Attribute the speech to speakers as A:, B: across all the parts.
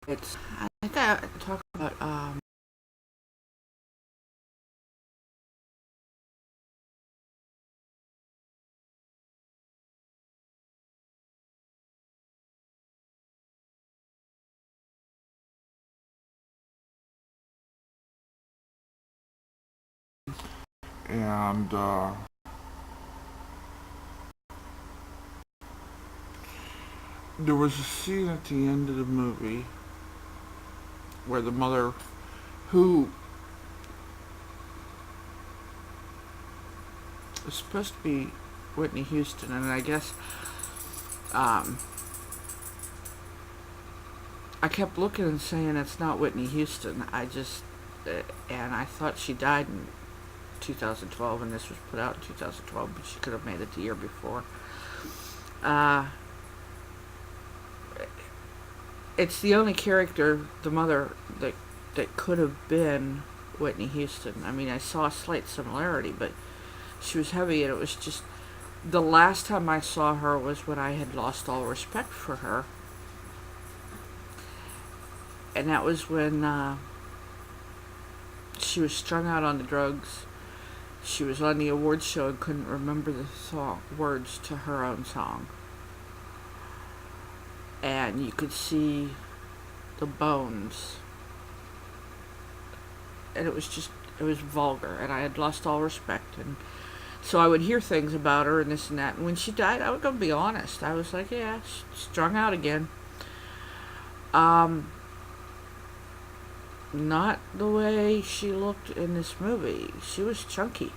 A: I think I talk about
B: and there was a scene at the end of the movie where the mother, who is supposed to be Whitney Houston, and I guess um, I kept looking and saying it's not Whitney Houston. And I thought she died in 2012, and this was put out in 2012, but she could have made it the year before. Uh, it's the only character, the mother, that could have been Whitney Houston. I mean, I saw a slight similarity, but she was heavy, and it was just the last time I saw her was when I had lost all respect for her, and that was when she was strung out on the drugs. She was on the awards show and couldn't remember the words to her own song, and you could see the bones, and it was vulgar, and I had lost all respect, and so I would hear things about her and this and that. And when she died, I was gonna be honest. I was like, yeah, strung out again. Um, Not the way she looked in this movie. She was chunky.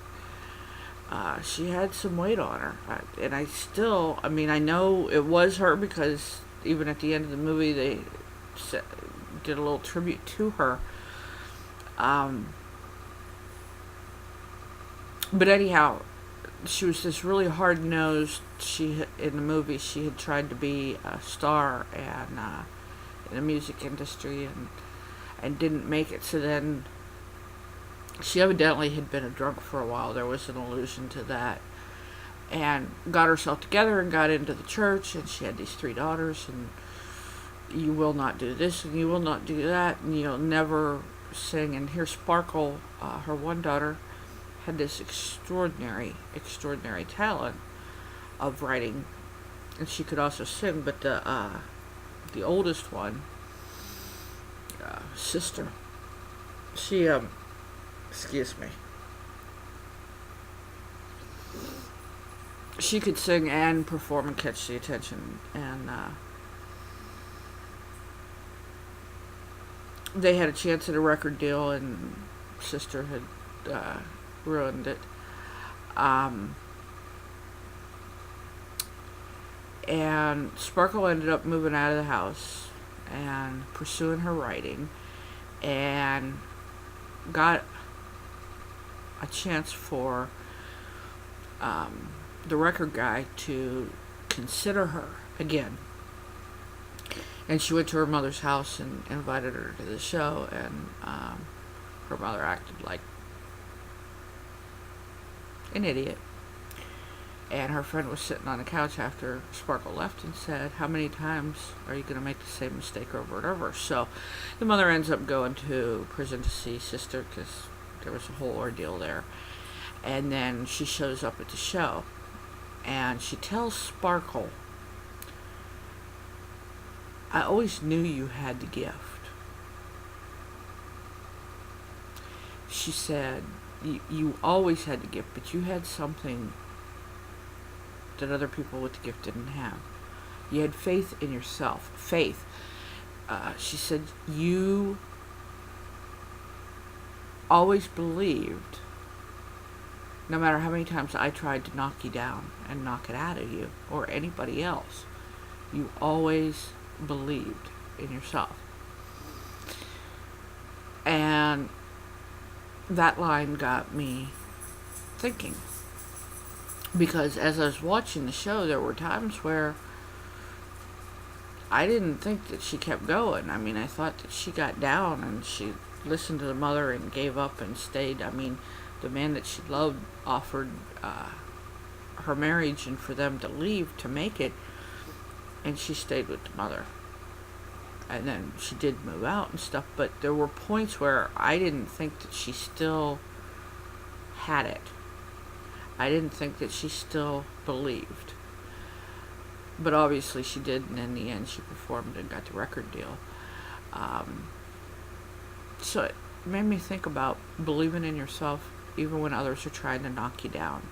B: She had some weight on her, and I mean, I know it was her because even at the end of the movie, they did a little tribute to her. Um, but anyhow, she was this really hard nosed. In the movie she had tried to be a star and in the music industry and didn't make it. So then she evidently had been a drunk for a while. There was an allusion to that, and got herself together and got into the church. And she had these three daughters, and you will not do this and you will not do that, and you'll never sing. And here Sparkle, her one daughter, had this extraordinary talent of writing, and she could also sing. But the oldest one, sister, she excuse me, she could sing and perform and catch the attention, and they had a chance at a record deal, and sister had ruined it. Um, and Sparkle ended up moving out of the house and pursuing her writing, and got a chance for the record guy to consider her again. And she went to her mother's house and invited her to the show, and her mother acted like an idiot. And her friend was sitting on the couch after Sparkle left and said, how many times are you going to make the same mistake over and over? So the mother ends up going to prison to see sister because there was a whole ordeal there. And then she shows up at the show, and she tells Sparkle, I always knew you had the gift. She said, you always had the gift, but you had something that other people with the gift didn't have. You had faith in yourself. Faith. She said, you always believed, no matter how many times I tried to knock you down and knock it out of you or anybody else, you always believed in yourself. And that line got me thinking, because as I was watching the show, there were times where I didn't think that she kept going. I mean, I thought that she got down and she listened to the mother and gave up and stayed. I mean, the man that she loved offered her marriage and for them to leave to make it, and she stayed with the mother. And then she did move out and stuff, but there were points where I didn't think that she still had it. I didn't think that she still believed. But obviously she did, and in the end she performed and got the record deal. So it made me think about believing in yourself even when others are trying to knock you down.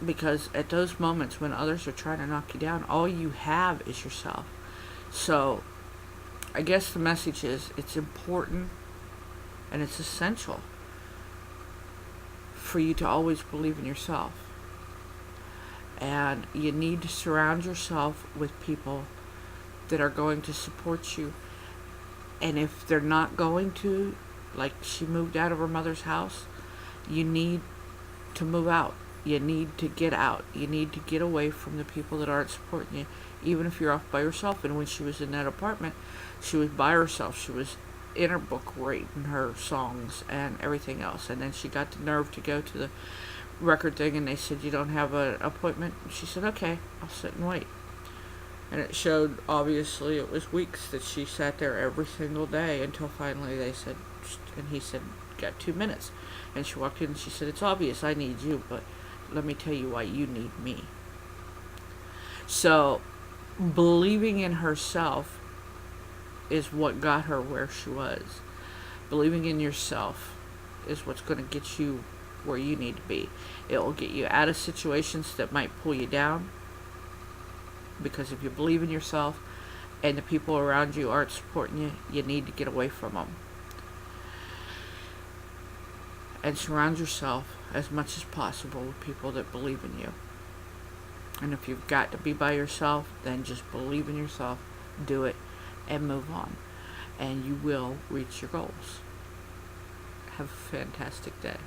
B: Because at those moments when others are trying to knock you down, all you have is yourself. So I guess the message is it's important and it's essential for you to always believe in yourself. And you need to surround yourself with people that are going to support you. And if they're not going to, like she moved out of her mother's house, you need to move out. You need to get out. You need to get away from the people that aren't supporting you, even if you're off by yourself. And when she was in that apartment, she was by herself. She was in her book writing her songs and everything else. And then she got the nerve to go to the record thing, and they said, you don't have an appointment? And she said, okay, I'll sit and wait. And it showed, obviously, it was weeks that she sat there every single day until finally they said, and he said, got 2 minutes. And she walked in and she said, it's obvious I need you, but let me tell you why you need me. So, believing in herself is what got her where she was. Believing in yourself is what's going to get you where you need to be. It will get you out of situations that might pull you down. Because if you believe in yourself and the people around you aren't supporting you, you need to get away from them. And surround yourself as much as possible with people that believe in you. And if you've got to be by yourself, then just believe in yourself, do it, and move on. And you will reach your goals. Have a fantastic day.